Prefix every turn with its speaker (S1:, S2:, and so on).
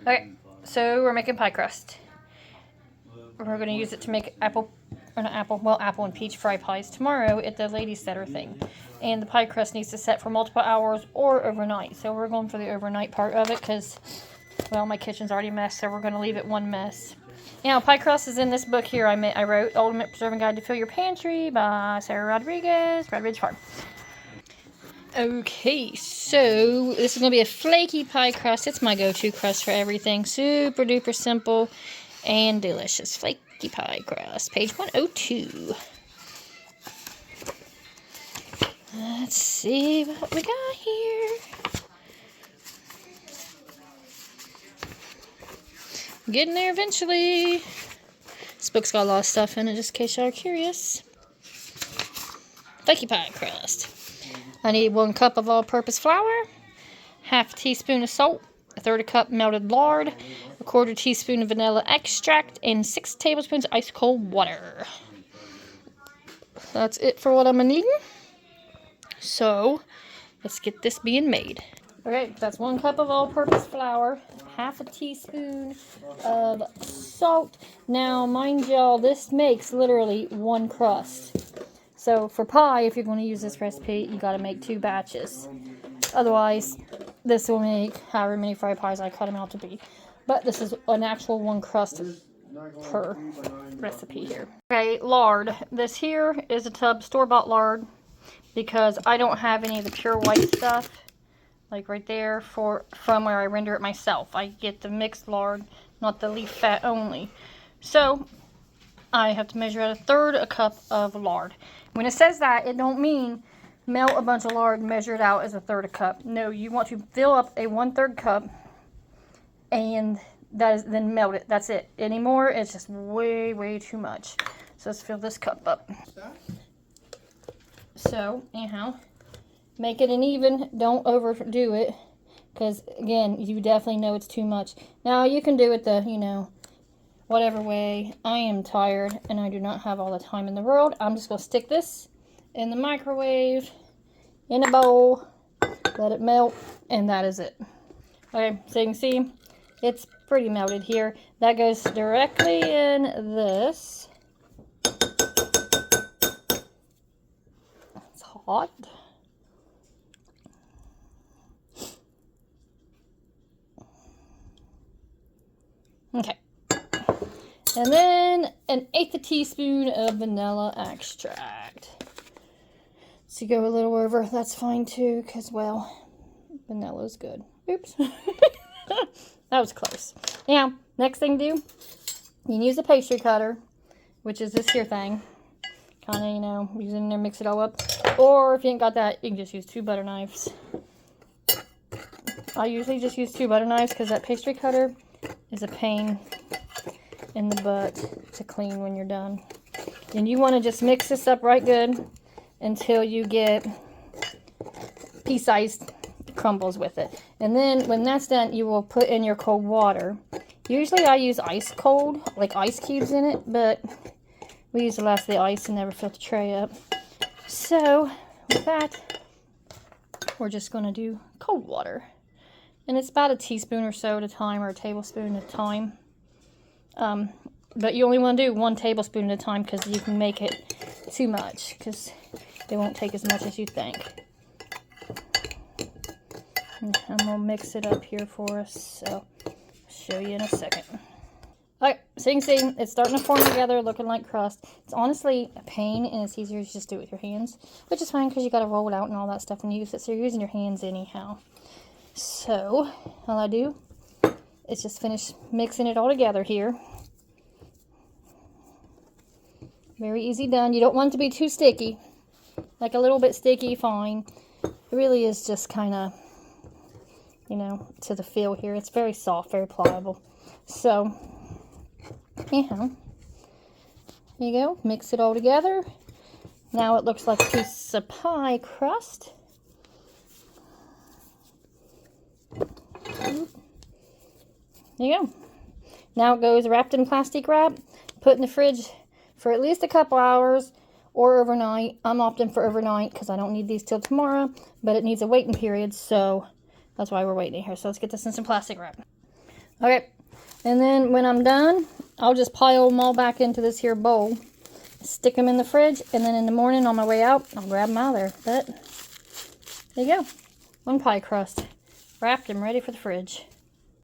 S1: Okay, so we're making pie crust. We're going to use it to make apple and peach fry pies tomorrow at the Lady Setter thing. And the pie crust needs to set for multiple hours or overnight. So we're going for the overnight part of it because, well, my kitchen's already a mess, so we're going to leave it one mess. Now, pie crust is in this book here I wrote, Ultimate Preserving Guide to Fill Your Pantry by Sarah Rodriguez, Red Ridge Farm. Okay, so this is going to be a flaky pie crust. It's my go-to crust for everything. Super duper simple and delicious. Flaky pie crust, page 102. Let's see what we got here. Getting there eventually. This book's got a lot of stuff in it, just in case y'all are curious. Flaky pie crust. I need 1 cup of all-purpose flour, half a teaspoon of salt, a third a cup melted lard, a quarter teaspoon of vanilla extract, and 6 tablespoons of ice cold water. That's it for what I'm needing. So, let's get this being made. Okay, that's 1 cup of all-purpose flour, half a teaspoon of salt. Now, mind y'all, this makes literally 1 crust. So, for pie, if you're going to use this recipe, you got to make 2 batches. Otherwise, this will make however many fried pies I cut them out to be. But this is an actual 1 crust per recipe here. Okay, lard. This here is a tub store-bought lard because I don't have any of the pure white stuff, like right there, from where I render it myself. I get the mixed lard, not the leaf fat only. So, I have to measure out a third a cup of lard. When it says that, it don't mean melt a bunch of lard and measure it out as a third a cup. No, you want to fill up a 1/3 cup and then melt it. That's it. Anymore, it's just way, way too much. So let's fill this cup up. So, anyhow, make it an even. Don't overdo it. Because, again, you definitely know it's too much. Now, you can do it the, whatever way. I am tired and I do not have all the time in the world. I'm just going to stick this in the microwave, in a bowl, let it melt, and that is it. Okay, so you can see it's pretty melted here. That goes directly in this. It's hot. Okay. And then 1/8 teaspoon of vanilla extract. So you go a little over, that's fine too, because, well, vanilla's good. Oops. That was close. Now, next thing to do, you can use a pastry cutter, which is this here thing. Kind of, use it in there, mix it all up. Or if you ain't got that, you can just use 2 butter knives. I usually just use 2 butter knives because that pastry cutter is a pain in the butt to clean when you're done. And you want to just mix this up right good until you get pea-sized crumbles with it. And then when that's done, you will put in your cold water. Usually I use ice cold, like ice cubes in it, but we use the last of the ice and never filled the tray up. So with that, we're just going to do cold water. And it's about a teaspoon or so at a time, or a tablespoon at a time. But you only want to do 1 tablespoon at a time because you can make it too much, because it won't take as much as you think. And I'm going to mix it up here for us, so I'll show you in a second. Alright, so you can see it's starting to form together, looking like crust. It's honestly a pain, and it's easier to just do it with your hands, which is fine because you got to roll it out and all that stuff and use it, so you're using your hands anyhow. So, all I do is just finish mixing it all together here. Very easy done. You don't want it to be too sticky. Like a little bit sticky, fine. It really is just kind of, to the feel here. It's very soft, very pliable. So, anyhow, there you go. Mix it all together. Now it looks like a piece of pie crust. There you go. Now it goes wrapped in plastic wrap, put in the fridge for at least a couple hours or overnight. I'm opting for overnight because I don't need these till tomorrow, but it needs a waiting period, so that's why we're waiting here. So let's get this in some plastic wrap. Okay, and then when I'm done, I'll just pile them all back into this here bowl, stick them in the fridge, and then in the morning on my way out, I'll grab them out of there. But there you go, one pie crust, wrapped and ready for the fridge.